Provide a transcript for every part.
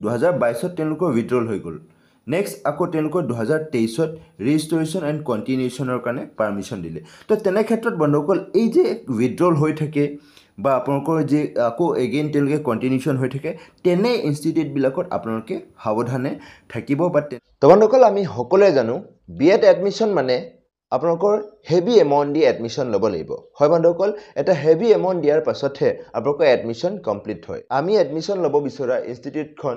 2022 তেওঁলোকৰ উইথড্ৰল হৈ গ'ল। নেক্সট আকৌ তেওঁলোকৰ 2023 ৰিষ্টৰিশ্যন এণ্ড কণ্টিনিউশ্যনৰ কাৰণে পাৰ্মিশ্যন দিলে। তো তেনে ক্ষেত্ৰত বন্ধুসকল এই যে উইথড্ৰল হৈ থাকে বা আপোনালোকৰ যে আকৌ এগেইন তেওঁলোকে কণ্টিনিউশ্যন হৈ থাকে, তেনে ইনষ্টিটিউটবিলাকত আপোনালোকে সাৱধানে থাকিব। তো বন্ধুসকল আমি সকলোৱে জানো BEd এডমিশ্যন মানে আপোনালোকৰ হেভি এমাউণ্ট দি এডমিশ্যন ল'ব লাগিব। হয় বন্ধুসকল, এটা হেভি এমাউণ্ট দিয়াৰ পাছতহে আপোনালোকৰ এডমিশ্যন কমপ্লিট হয়। আমি এডমিশ্যন ল'ব বিচৰা ইনষ্টিটিউটখন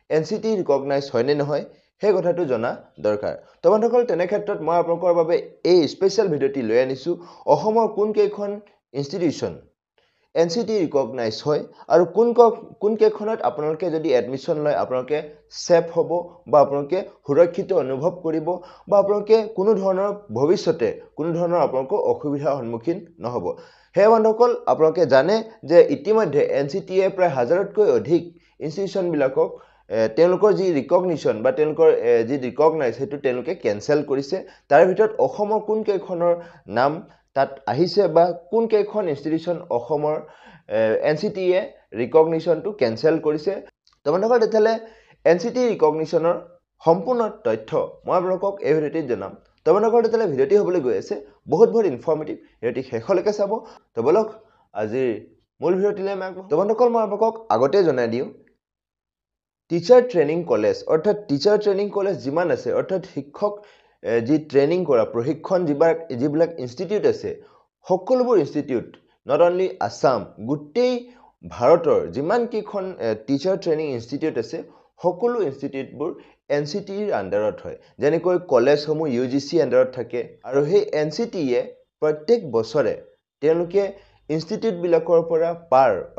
NCT ৰিকগনাইজ হয়নে নহয় সেই কথাটো জনা দৰকাৰ। তো বন্ধুসকল তেনে ক্ষেত্ৰত মই আপোনালোকৰ বাবে এই স্পেচিয়েল ভিডিঅ'টি লৈ আনিছোঁ অসমৰ কোনকেইখন ইনষ্টিটিউশ্যন NCT ৰিকগনাইজ হয় আৰু কোন কেইখনত আপোনালোকে যদি এডমিশ্যন লয় আপোনালোকে সেফ হ'ব বা আপোনালোকে সুৰক্ষিত অনুভৱ কৰিব বা আপোনালোকে কোনো ধৰণৰ ভৱিষ্যতে কোনো ধৰণৰ আপোনালোকৰ অসুবিধাৰ সন্মুখীন নহ'ব। হে বন্ধুসকল আপোনালোকে জানে যে ইতিমধ্যে NCTয়ে প্ৰায় 1000তকৈ অধিক ইনষ্টিটিউশ্যনবিলাকক তেওঁলোকৰ যি ৰিকগনিশ্যন বা তেওঁলোকৰ যি ৰিকগনাইজ সেইটো তেওঁলোকে কেনচেল কৰিছে। তাৰ ভিতৰত অসমৰ কোন কেইখনৰ নাম তাত আহিছে বা কোন কেইখন ইনষ্টিটিউশ্যন অসমৰ NCTয়ে ৰিকগনিশ্যনটো কেনচেল কৰিছে। তো বন্ধুসকল তেতিয়াহ'লে NCT ৰিকগনিশ্যনৰ সম্পূৰ্ণ তথ্য মই আপোনালোকক এই ভিডিঅ'টিত জনাম। তো বন্ধুসকল তেতিয়াহ'লে ভিডিঅ'টি হ'বলৈ গৈ আছে বহুত ইনফৰ্মেটিভ। ভিডিঅ'টি শেষলৈকে চাব। তো বলক আজিৰ মূল ভিডিঅ'টিলৈ আমি আগবাঢ়ো। তো বন্ধুসকল মই আপোনালোকক আগতে জনাই দিওঁ টিচাৰ ট্ৰেইনিং কলেজ অৰ্থাৎ টিচাৰ ট্ৰেইনিং কলেজ যিমান আছে অৰ্থাৎ শিক্ষক যি ট্ৰেইনিং কৰা প্ৰশিক্ষণ যিবিলাক ইনষ্টিটিউট আছে সকলোবোৰ ইনষ্টিটিউট নট অনলি আছাম গোটেই ভাৰতৰ যিমান কেইখন টিচাৰ ট্ৰেইনিং ইনষ্টিটিউট আছে সকলো ইনষ্টিটিউটবোৰ NCTৰ আণ্ডাৰত হয়। যেনেকৈ কলেজসমূহ UGC আণ্ডাৰত থাকে আৰু সেই NCTয়ে প্ৰত্যেক বছৰে তেওঁলোকে ইনষ্টিটিউটবিলাকৰ পৰা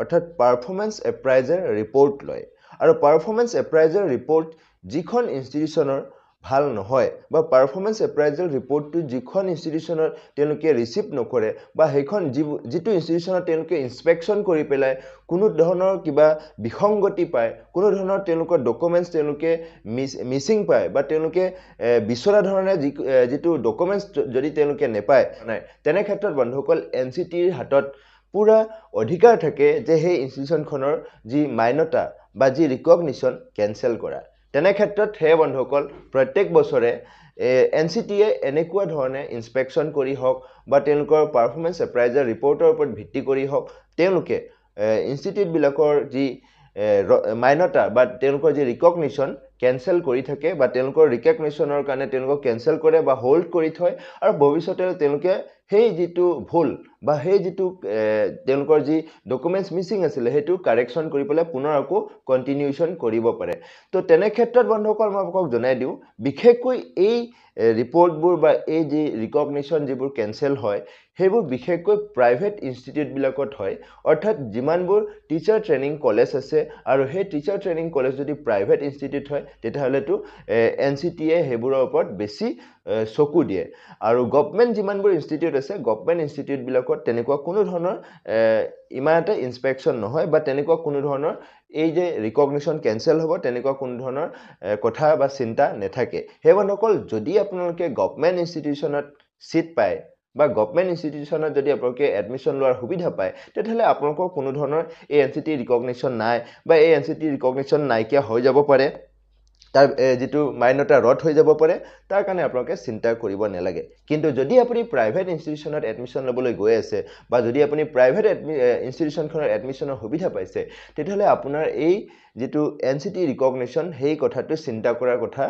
অৰ্থাৎ পাৰফৰ্মেন্স এপ্ৰাইজাৰ ৰিপৰ্ট লয় আৰু পাৰফৰ্মেন্স এপ্ৰাইজাৰ ৰিপৰ্ট যিখন ইনষ্টিটিউশ্যনৰ ভাল নহয় বা পাৰফৰ্মেন্স এপ্ৰাইজাল ৰিপৰ্টটো যিখন ইনষ্টিটিউশ্যনৰ তেওঁলোকে ৰিচিভ নকৰে বা সেইখন যিটো ইনষ্টিটিউশ্যনত তেওঁলোকে ইনস্পেকশ্যন কৰি পেলাই কোনো ধৰণৰ কিবা বিসংগতি পায়, কোনো ধৰণৰ তেওঁলোকৰ ডকুমেণ্টছ তেওঁলোকে মিছিং পায় বা তেওঁলোকে বিচৰা ধৰণে যিটো ডকুমেণ্টছ যদি তেওঁলোকে নেপায় তেনে ক্ষেত্ৰত বন্ধুসকল NCTৰ হাতত পুৰা অধিকাৰ থাকে যে সেই ইনষ্টিটিউশ্যনখনৰ যি মান্যতা বা যি ৰিকগনিশ্যন কেনচেল কৰা। তেনে ক্ষেত্ৰত হে বন্ধুসকল প্ৰত্যেক বছৰে NCTয়ে এনেকুৱা ধৰণে ইনস্পেকশ্যন কৰি হওক বা তেওঁলোকৰ পাৰফৰ্মেন্স এপ্ৰাইজাৰ ৰিপৰ্টৰ ওপৰত ভিত্তি কৰি হওক তেওঁলোকে ইনষ্টিটিউটবিলাকৰ যি মান্যতা বা তেওঁলোকৰ যি ৰিকগনিশ্যন কেনচেল কৰি থাকে বা তেওঁলোকৰ ৰিকগনিশ্যনৰ কাৰণে তেওঁলোকক কেনচেল কৰে বা হোল্ড কৰি থয় আৰু ভৱিষ্যতে তেওঁলোকে সেই যিটো ভুল বা সেই যিটো তেওঁলোকৰ যি ডকুমেণ্টছ মিছিং আছিলে সেইটো কাৰেকশ্যন কৰি পেলাই পুনৰ আকৌ কণ্টিনিউশ্যন কৰিব পাৰে। তো তেনে ক্ষেত্ৰত বন্ধুসকল মই আপোনাক জনাই দিওঁ বিশেষকৈ এই ৰিপৰ্টবোৰ বা এই যি ৰিকগনিশ্যন যিবোৰ কেনচেল হয় সেইবোৰ বিশেষকৈ প্ৰাইভেট ইনষ্টিটিউটবিলাকত হয়। অৰ্থাৎ যিমানবোৰ টিচাৰ ট্ৰেইনিং কলেজ আছে আৰু সেই টিচাৰ ট্ৰেইনিং কলেজ যদি প্ৰাইভেট ইনষ্টিটিউট হয় তেতিয়াহ'লেতো NCTয়ে সেইবোৰৰ ওপৰত বেছি চকু দিয়ে আৰু গভৰ্ণমেণ্ট যিমানবোৰ ইনষ্টিটিউট আছে গভৰ্ণমেণ্ট ইনষ্টিটিউটবিলাকত তেনেকুৱা কোনো ধৰণৰ ইমান এটা ইনস্পেকশ্যন নহয় বা তেনেকুৱা কোনো ধৰণৰ এই যে ৰিকগনিশ্যন কেনচেল হ'ব তেনেকুৱা কোনো ধৰণৰ কথা বা চিন্তা নাথাকে। সেই বন্ধুসকল যদি আপোনালোকে গভৰ্ণমেণ্ট ইনষ্টিটিউশ্যনত চিট পায় বা গভৰ্ণমেণ্ট ইনষ্টিটিউশ্যনত যদি আপোনালোকে এডমিশ্যন লোৱাৰ সুবিধা পায় তেতিয়াহ'লে আপোনালোকৰ কোনো ধৰণৰ এই NCT ৰিকগনিশ্যন নাই বা এই NCT ৰিকগনিশ্যন নাইকিয়া হৈ যাব পাৰে, তাৰ যিটো মান্যতা ৰদ হৈ যাব পাৰে, তাৰ কাৰণে আপোনালোকে চিন্তা কৰিব নালাগে। কিন্তু যদি আপুনি প্ৰাইভেট ইনষ্টিটিউশ্যনত এডমিশ্যন ল'বলৈ গৈ আছে বা যদি আপুনি প্ৰাইভেট ইনষ্টিটিউশ্যনখনৰ এডমিশ্যনৰ সুবিধা পাইছে তেতিয়াহ'লে আপোনাৰ এই যিটো NCT ৰিকগনিশ্যন সেই কথাটো চিন্তা কৰাৰ কথা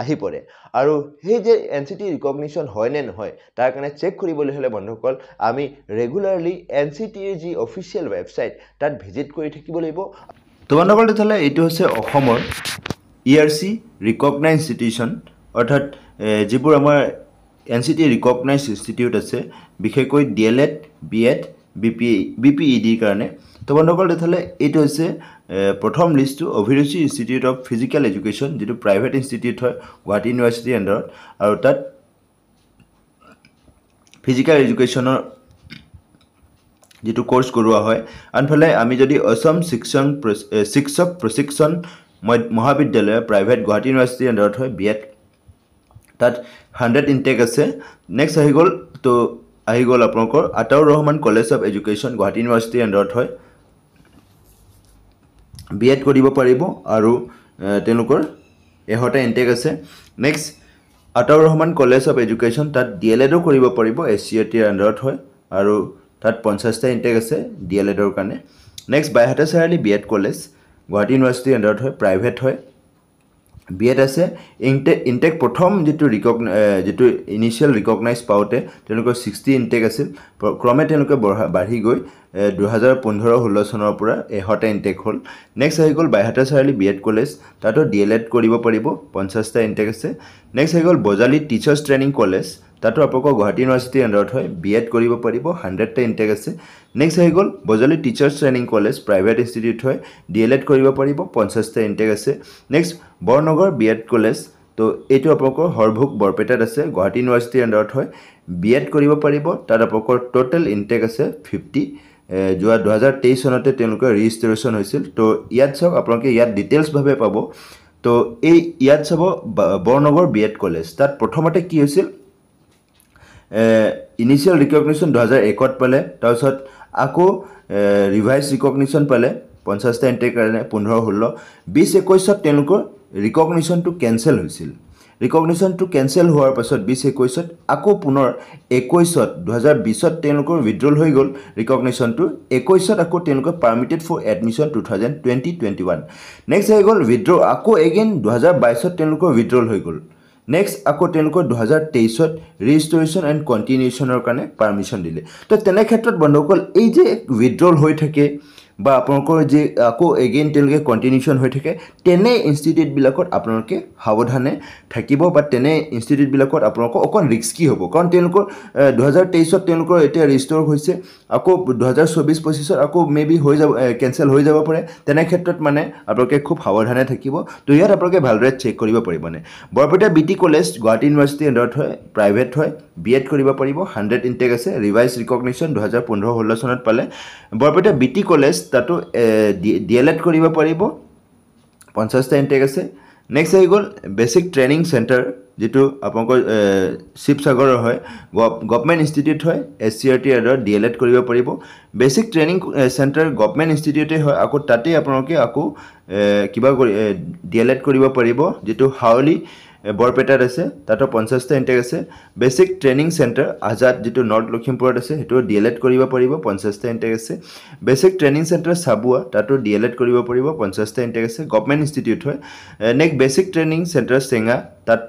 আহি পৰে আৰু সেই যে NCT ৰিকগনিশ্যন হয় নে নহয় তাৰ কাৰণে চেক কৰিবলৈ হ'লে বন্ধুসকল আমি ৰেগুলাৰলি NCTৰ যি অফিচিয়েল ৱেবছাইট তাত ভিজিট কৰি থাকিব লাগিব। তো বন্ধুসকল তেতিয়াহ'লে এইটো হৈছে অসমৰ ERC ৰিকগনাইজ ইনষ্টিটিউশ্যন অৰ্থাৎ যিবোৰ আমাৰ NCT ৰিকগনাইজ ইনষ্টিটিউট আছে বিশেষকৈ DLED, BEd, BPEDৰ কাৰণে। তো বন্ধুসকল তেতিয়াহ'লে এইটো হৈছে প্ৰথম লিষ্টটো অভিৰুচি ইনষ্টিটিউট অফ ফিজিকেল এডুকেশ্যন যিটো প্ৰাইভেট ইনষ্টিটিউট হয় গুৱাহাটী ইউনিভাৰ্চিটিৰ আণ্ডাৰত আৰু তাত ফিজিকেল এডুকেশ্যনৰ যিটো কোৰ্চ কৰোৱা হয়। আনফালে আমি যদি অসম শিক্ষক প্ৰশিক্ষণ মহাবিদ্যালয় প্ৰাইভেট গুৱাহাটী ইউনিভাৰ্চিটিৰ আণ্ডাৰত হয় BEd, তাত 100 ইনটেক আছে। নেক্সট আহি গ'ল আপোনালোকৰ Ataur Rahman college of education Guwahati ইউনিভাৰ্চিটিৰ আণ্ডাৰত হয় B.Ed কৰিব পাৰিব আৰু তেওঁলোকৰ 100টা ইনটেক আছে next Ataur Rahman college of education তাত DLEDও কৰিব পাৰিব SCERTৰ আণ্ডাৰত হয় আৰু তাত 50টা ইনটেক আছে DLEDৰ কাৰণে next Baihata Chariali B.Ed college Guwahati ইউনিভাৰ্চিটিৰ আণ্ডাৰত হয় প্ৰাইভেট হয় B.Ed আছে ইনটেক প্ৰথম যিটো ইনিচিয়েল ৰিকগনাইজ পাওঁতে তেওঁলোকৰ 60 ইনটেক আছিল ক্ৰমে তেওঁলোকে বাঢ়ি গৈ 2015-16 চনৰ পৰা 100টা ইনটেক হ'ল নেক্সট আহি গ'ল বাইহাটা চাৰিআলি B.Ed কলেজ তাতো DLED কৰিব পাৰিব 50টা ইনটেক আছে নেক্সট আহি গ'ল বজালী টিচাৰ্ছ ট্ৰেইনিং কলেজ তাতো আপোনালোকৰ গুৱাহাটী ইউনিভাৰ্চিটিৰ আণ্ডাৰত হয় B.Ed কৰিব পাৰিব 100টা ইনটেক আছে নেক্সট আহি গ'ল Bajali teachers training college private institute হয় DLED কৰিব পাৰিব 50টা ইনটেক আছে নেক্সট বৰনগৰ B.Ed কলেজ তো এইটো আপোনালোকৰ হৰভোগ বৰপেটাত আছে গুৱাহাটী ইউনিভাৰ্চিটিৰ আণ্ডাৰত হয় B.Ed কৰিব পাৰিব তাত আপোনালোকৰ টোটেল ইনটেক আছে 50 যোৱা 2023 চনতে তেওঁলোকৰ ৰেজিষ্ট্ৰেশ্যন হৈছিল তো ইয়াত চাওক আপোনালোকে ইয়াত ডিটেইলছভাৱে পাব তো এই ইয়াত চাব বৰনগৰ B.Ed কলেজ তাত প্ৰথমতে কি হৈছিল ইনিচিয়েল ৰিকগনিশ্যন 2001ত পালে তাৰপিছত আকৌ ৰিভাইজ ৰিকগনিশ্যন পালে 50টা ইনটেক কাৰণে 15-16 20-21ত তেওঁলোকৰ ৰিকগনিশ্যনটো কেনচেল হৈছিল ৰিকগনিশ্যনটো কেনচেল হোৱাৰ পাছত 20-21ত আকৌ পুনৰ 21ত 2020ত তেওঁলোকৰ উইথড্ৰল হৈ গ'ল ৰিকগনিশ্যনটো 21ত আকৌ তেওঁলোকৰ পাৰ্মিটেড ফৰ এডমিশ্যন 2020-21 নেক্সট হৈ গ'ল উইথড্ৰ আকৌ এগেইন 2022ত তেওঁলোকৰ উইথড্ৰল হৈ গ'ল নেক্সট আকৌ তেওঁলোকৰ 2023ত ৰেজিষ্ট্ৰেশ্যন এণ্ড কণ্টিনিউশ্যনৰ কাৰণে পাৰ্মিশ্যন দিলে তো তেনে ক্ষেত্ৰত বন্ধুসকল এই যে উইথড্ৰল হৈ থাকে বা আপোনালোকৰ যে আকৌ এগেইন তেওঁলোকে কণ্টিনিউশ্যন হৈ থাকে তেনে ইনষ্টিটিউটবিলাকত আপোনালোকে সাৱধানে থাকিব বা তেনে ইনষ্টিটিউটবিলাকত আপোনালোকৰ অকণ ৰিস্কি হ'ব কাৰণ তেওঁলোকৰ 2023ত তেওঁলোকৰ এতিয়া ৰেজিষ্টৰ হৈছে আকৌ 2024-25ত আকৌ মেবি হৈ যাব কেনচেল হৈ যাব পাৰে তেনে ক্ষেত্ৰত মানে আপোনালোকে খুব সাৱধানে থাকিব তো ইয়াত আপোনালোকে ভালদৰে চেক কৰিব পাৰিব মানে বৰপেটা BT কলেজ গুৱাহাটী ইউনিভাৰ্চিটিৰ আণ্ডাৰত হয় প্ৰাইভেট হয় B.Ed কৰিব পাৰিব 100 ইনটেক আছে ৰিভাইজ ৰিকগনিশ্যন 2015-16 চনত পালে বৰপেটা BT কলেজ তাতো DLED কৰিব পাৰিব 50টা ইনটেক আছে নেক্সট আহি গ'ল বেচিক ট্ৰেইনিং চেণ্টাৰ যেটো আপোনালোকৰ শিৱসাগৰৰ হয় গভৰ্ণমেণ্ট ইনষ্টিটিউট হয় SCERTৰ আণ্ডাৰত DLED কৰিব পাৰিব বেচিক ট্ৰেইনিং চেণ্টাৰ গভৰ্ণমেণ্ট ইনষ্টিটিউটে হয় আকৌ তাতে আপোনালোকে আকৌ কিবা DLED কৰিব পাৰিব যেটো হাউলি বৰপেটাত আছে তাতো 50টা ইনটেক আছে বেচিক ট্ৰেইনিং চেণ্টাৰ আজাদ যেটো নৰ্থ লখিমপুৰত আছে হেটো DLED কৰিব পাৰিব 50টা ইনটেক আছে বেচিক ট্ৰেইনিং চেণ্টাৰ সাবুৱা তাতো DLED কৰিব পাৰিব 50টা ইনটেক আছে গভৰ্ণমেণ্ট ইনষ্টিটিউট হয় নেক্সট বেচিক ট্ৰেইনিং চেণ্টাৰ চেঙা তাত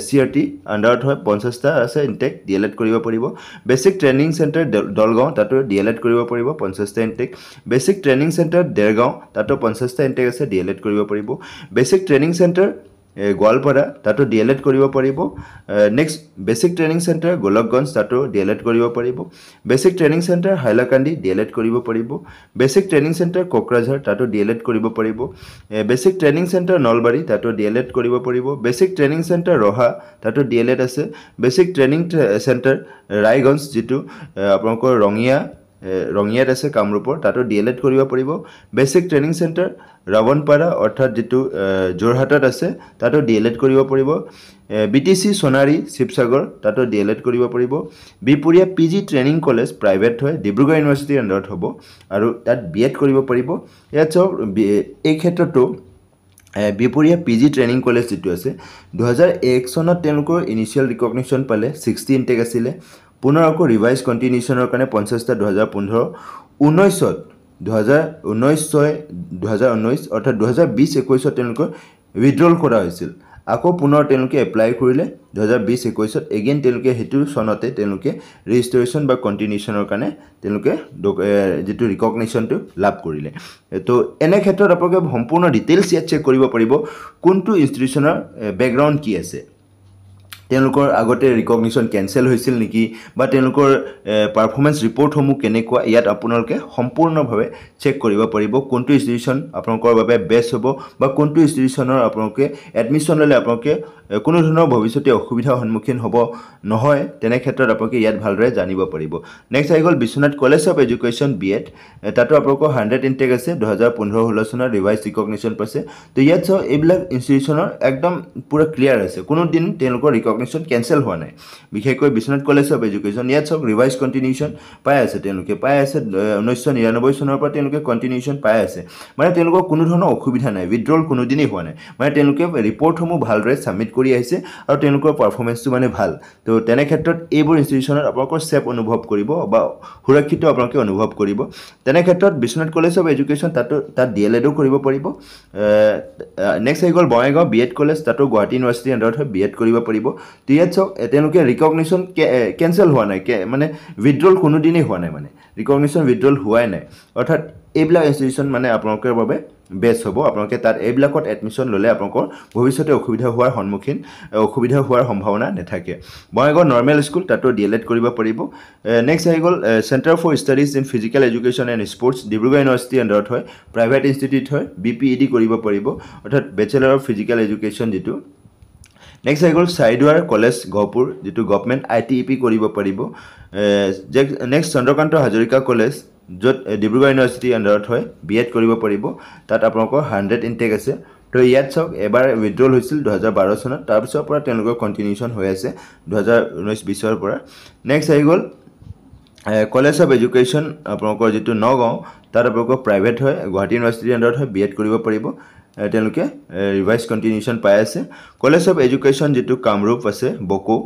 SCERT আণ্ডাৰত হয় 50টা আছে ইনটেক DLED কৰিব পাৰিব বেচিক ট্ৰেইনিং চেণ্টাৰ দলগাঁও তাতো DLED কৰিব পাৰিব 50টা intake basic training centre Dergaon তাতো 50টা ইনটেক আছে DLED কৰিব পাৰিব বেচিক ট্ৰেইনিং চেণ্টাৰ গোৱালপাৰা তাতো DLED কৰিব পাৰিব next basic training centre Golakganj তাতো DLED কৰিব পাৰিব basic training centre Hailakandi DLED কৰিব পাৰিব বেচিক ট্ৰেইনিং চেণ্টাৰ কোকৰাঝাৰ তাতো DLED কৰিব পাৰিব বেচিক ট্ৰেইনিং চেণ্টাৰ নলবাৰী তাতো DLED কৰিব পাৰিব বেচিক ট্ৰেইনিং চেণ্টাৰ ৰহা তাতো DLED আছে বেচিক ট্ৰেইনিং চেণ্টাৰ ৰায়গঞ্জ যেটো আপোনালোকৰ ৰঙিয়াত আছে কামৰূপৰ তাতো DLED কৰিব পাৰিব বেচিক ট্ৰেইনিং চেণ্টাৰ ৰাৱণপাৰা অৰ্থাৎ যেটো জোৰহাটত আছে তাতো DLED কৰিব পাৰিব BTC সোণাৰী শিৱসাগৰ তাতো DLED কৰিব পাৰিব Bipuria PG training college private হয় ডিব্ৰুগড় ইউনিভাৰ্চিটিৰ আণ্ডাৰত হ'ব আৰু তাত B.Ed কৰিব পাৰিব ইয়াত চাওক এই ক্ষেত্ৰতো বিপুৰীয়া PG ট্ৰেইনিং কলেজ যেটো আছে 2001 চনত তেওঁলোকৰ ইনিচিয়েল ৰিকগনিশ্যন পালে 60 ইনটেক আছিলে পুনৰ আকৌ ৰিভাইজ কণ্টিনিউশ্যনৰ কাৰণে 50টা 2015 19ত 2019 অৰ্থাৎ 2020-21ত তেওঁলোকৰ উইথড্ৰল কৰা হৈছিল আকৌ পুনৰ তেওঁলোকে এপ্লাই কৰিলে 2020-21ত এগেইন তেওঁলোকে হেতু সনতে তেওঁলোকে ৰেজিষ্ট্ৰেশ্যন বা কণ্টিনিউশ্যনৰ কাৰণে তেওঁলোকে যেটো ৰিকগনিশ্যনটো লাভ কৰিলে তো এনে ক্ষেত্ৰত আপোনালোকে সম্পূৰ্ণ ডিটেইলছ ইয়াত চেক কৰিব পাৰিব কোনটো ইনষ্টিটিউচনৰ বেকগ্ৰাউণ্ড কি আছে তেওঁলোকৰ আগতে ৰিকগনিশ্যন কেনসেল হৈছিল নেকি বা তেওঁলোকৰ পাৰফৰমেন্স ৰিপৰ্টসমূহ কেনেকুৱা ইয়াত আপোনালোকে সম্পূৰ্ণভাৱে চেক কৰিব পাৰিব কোনটো ইনষ্টিটিউচন আপোনালোকৰ বাবে বেষ্ট হ'ব বা কোনটো ইনষ্টিটিউচনৰ আপোনালোকে এডমিশ্যন ললে আপোনালোকে কোনো ধৰণৰ ভৱিষ্যতে অসুবিধাৰ সন্মুখীন হ'ব নহয় তেনে ক্ষেত্ৰত আপোনালোকে ইয়াত ভালদৰে জানিব পাৰিব নেক্সট আহি গ'ল Biswanath college of education B.Ed তাতো আপোনালোকৰ 100 ইনটেক আছে 2015-16 চনৰ ৰিভাইজ ৰিকগনিশ্যন পাইছে তো ইয়াত চাও এইবিলাক ইনষ্টিটিউচনৰ একদম পুৰা ক্লিয়াৰ আছে কোনো দিন তেওঁলোকৰ ৰিকগনিশ্যন ৰিকগনিশ্যন কেনচেল হোৱা নাই বিশেষকৈ বিশ্বনাথ কলেজ অফ এডুকেশ্যন ইয়াত চাওক ৰিভাইজ কণ্টিনিউশ্যন পাই আছে তেওঁলোকে পাই আছে 1999 চনৰ পৰা তেওঁলোকে কণ্টিনিউশ্যন পাই আছে মানে তেওঁলোকৰ কোনো ধৰণৰ অসুবিধা নাই উইথড্ৰল কোনোদিনেই হোৱা নাই মানে তেওঁলোকে ৰিপৰ্টসমূহ ভালদৰে ছাবমিট কৰি আহিছে আৰু তেওঁলোকৰ পাৰফৰ্মেঞ্চটো মানে ভাল তো তেনে ক্ষেত্ৰত এইবোৰ ইনষ্টিটিউশ্যনত আপোনালোকৰ ছেফ অনুভৱ কৰিব বা সুৰক্ষিত আপোনালোকে অনুভৱ কৰিব তেনে ক্ষেত্ৰত বিশ্বনাথ কলেজ অফ এডুকেশ্যন তাত DLEDও কৰিব পাৰিব নেক্সট আহি গ'ল বঙাইগাঁও BEd কলেজ তাতো গুৱাহাটী ইউনিভাৰ্চিটি আণ্ডাৰত হয় BEd কৰিব পাৰিব তো ইয়াত চাওক তেওঁলোকে ৰিকগনিশ্যন কেনচেল হোৱা নাই মানে উইথড্ৰল কোনোদিনেই হোৱা নাই মানে ৰিকগনিশ্যন উইথড্ৰল হোৱাই নাই অৰ্থাৎ এইবিলাক ইনষ্টিটিউশ্যন মানে আপোনালোকৰ বাবে বেষ্ট হ'ব আপোনালোকে তাত এইবিলাকত এডমিশ্যন ল'লে আপোনালোকৰ ভৱিষ্যতে অসুবিধা হোৱাৰ সম্ভাৱনা নাথাকে বঙাইগাঁও নৰ্মেল স্কুল তাতো DLED কৰিব পাৰিব নেক্সট আহি গ'ল centre for studies in physical education and sports Dibrugarh university আণ্ডাৰত হয় প্ৰাইভেট ইনষ্টিটিউট হয় BPED কৰিব পাৰিব অৰ্থাৎ বেচেলাৰ অফ ফিজিকেল এডুকেশ্যন যিটো নেক্সট আহি গ'ল চাইদুৱাৰ কলেজ গহপুৰ যিটো গভৰ্ণমেণ্ট ITEP কৰিব পাৰিব নেক্সট চন্দ্ৰকান্ত হাজৰিকা কলেজ য'ত ডিব্ৰুগড় ইউনিভাৰ্চিটি আণ্ডাৰত হয় BEd কৰিব পাৰিব তাত আপোনালোকৰ 100 ইনটেক আছে তো ইয়াত চাওক এবাৰ উইথড্ৰল হৈছিল 2012 চনত তাৰপিছৰ পৰা তেওঁলোকৰ কণ্টিনিউশ্যন হৈ আছে 2019-20 পৰা নেক্সট আহি গ'ল কলেজ অফ এডুকেশ্যন আপোনালোকৰ যিটো নগাঁও তাত আপোনালোকৰ প্ৰাইভেট হয় গুৱাহাটী ইউনিভাৰ্চিটি আণ্ডাৰত হয় BEd কৰিব পাৰিব তেওঁলোকে ৰিভাইজ কণ্টিনিউশ্যন পাই আছে কলেজ অফ এডুকেশ্যন যিটো কামৰূপ আছে বকো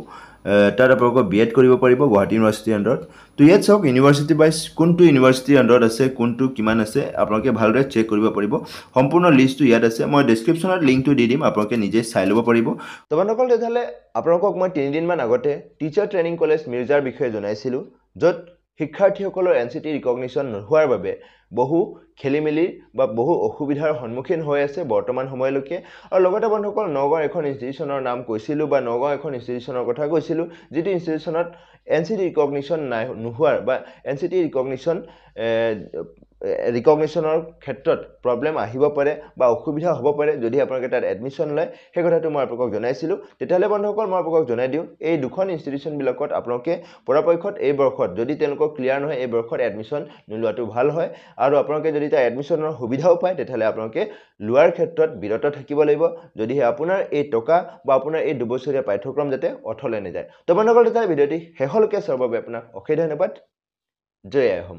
তাত আপোনালোকৰ BEd কৰিব পাৰিব গুৱাহাটী ইউনিভাৰ্চিটি আণ্ডাৰত তো ইয়াত চাওক ইউনিভাৰ্চিটি ৱাইজ কোনটো ইউনিভাৰ্চিটিৰ আণ্ডাৰত আছে কোনটো কিমান আছে আপোনালোকে ভালদৰে চেক কৰিব পাৰিব সম্পূৰ্ণ লিষ্টটো ইয়াত আছে মই ডেছক্ৰিপশ্যনত লিংকটো দি দিম আপোনালোকে নিজে চাই ল'ব পাৰিব তো বন্ধুসকল তেতিয়াহ'লে আপোনালোকক মই 3 দিনমান আগতে টিচাৰ ট্ৰেইনিং কলেজ মিৰ্জাৰ বিষয়ে জনাইছিলোঁ য'ত শিক্ষাৰ্থীসকলৰ NCT ৰিকগনিশ্যন নোহোৱাৰ বাবে বহু খেলিমেলি বা বহু অসুবিধাৰ সন্মুখীন হৈ আছে বৰ্তমান সময়লৈকে আৰু লগতে বন্ধুসকল নগাঁও এখন ইনষ্টিটিউশ্যনৰ নাম কৈছিলোঁ বা নগাঁও এখন ইনষ্টিটিউশ্যনৰ কথা কৈছিলোঁ যিটো ইনষ্টিটিউশ্যনত NCT ৰিকগনিশ্যন নোহোৱাৰ বা NCT ৰিকগনিশ্যনৰ ক্ষেত্ৰত প্ৰব্লেম আহিব পাৰে বা অসুবিধা হ'ব পাৰে যদি আপোনালোকে তাত এডমিশ্যন লয় সেই কথাটো মই আপোনালোকক জনাইছিলোঁ তেতিয়াহ'লে বন্ধুসকল মই আপোনালোকক জনাই দিওঁ এই দুখন ইনষ্টিটিউশ্যনবিলাকত আপোনালোকে পৰাপক্ষত এই বৰ্ষত যদি তেওঁলোকৰ ক্লিয়াৰ নহয় এই বৰ্ষত এডমিশ্যন নোলোৱাটো ভাল হয় আৰু আপোনালোকে যদি তাৰ এডমিশ্যনৰ সুবিধাও পায় তেতিয়াহ'লে আপোনালোকে লোৱাৰ ক্ষেত্ৰত বিৰত থাকিব লাগিব যদিহে আপোনাৰ এই টকা বা আপোনাৰ এই 2 বছৰীয়া পাঠ্যক্ৰম যাতে অথলে নাযায় তো বন্ধুসকল তেতিয়া ভিডিঅ'টি শেষলৈকে চোৱাৰ বাবে আপোনাক অশেষ ধন্যবাদ জয় আই অসম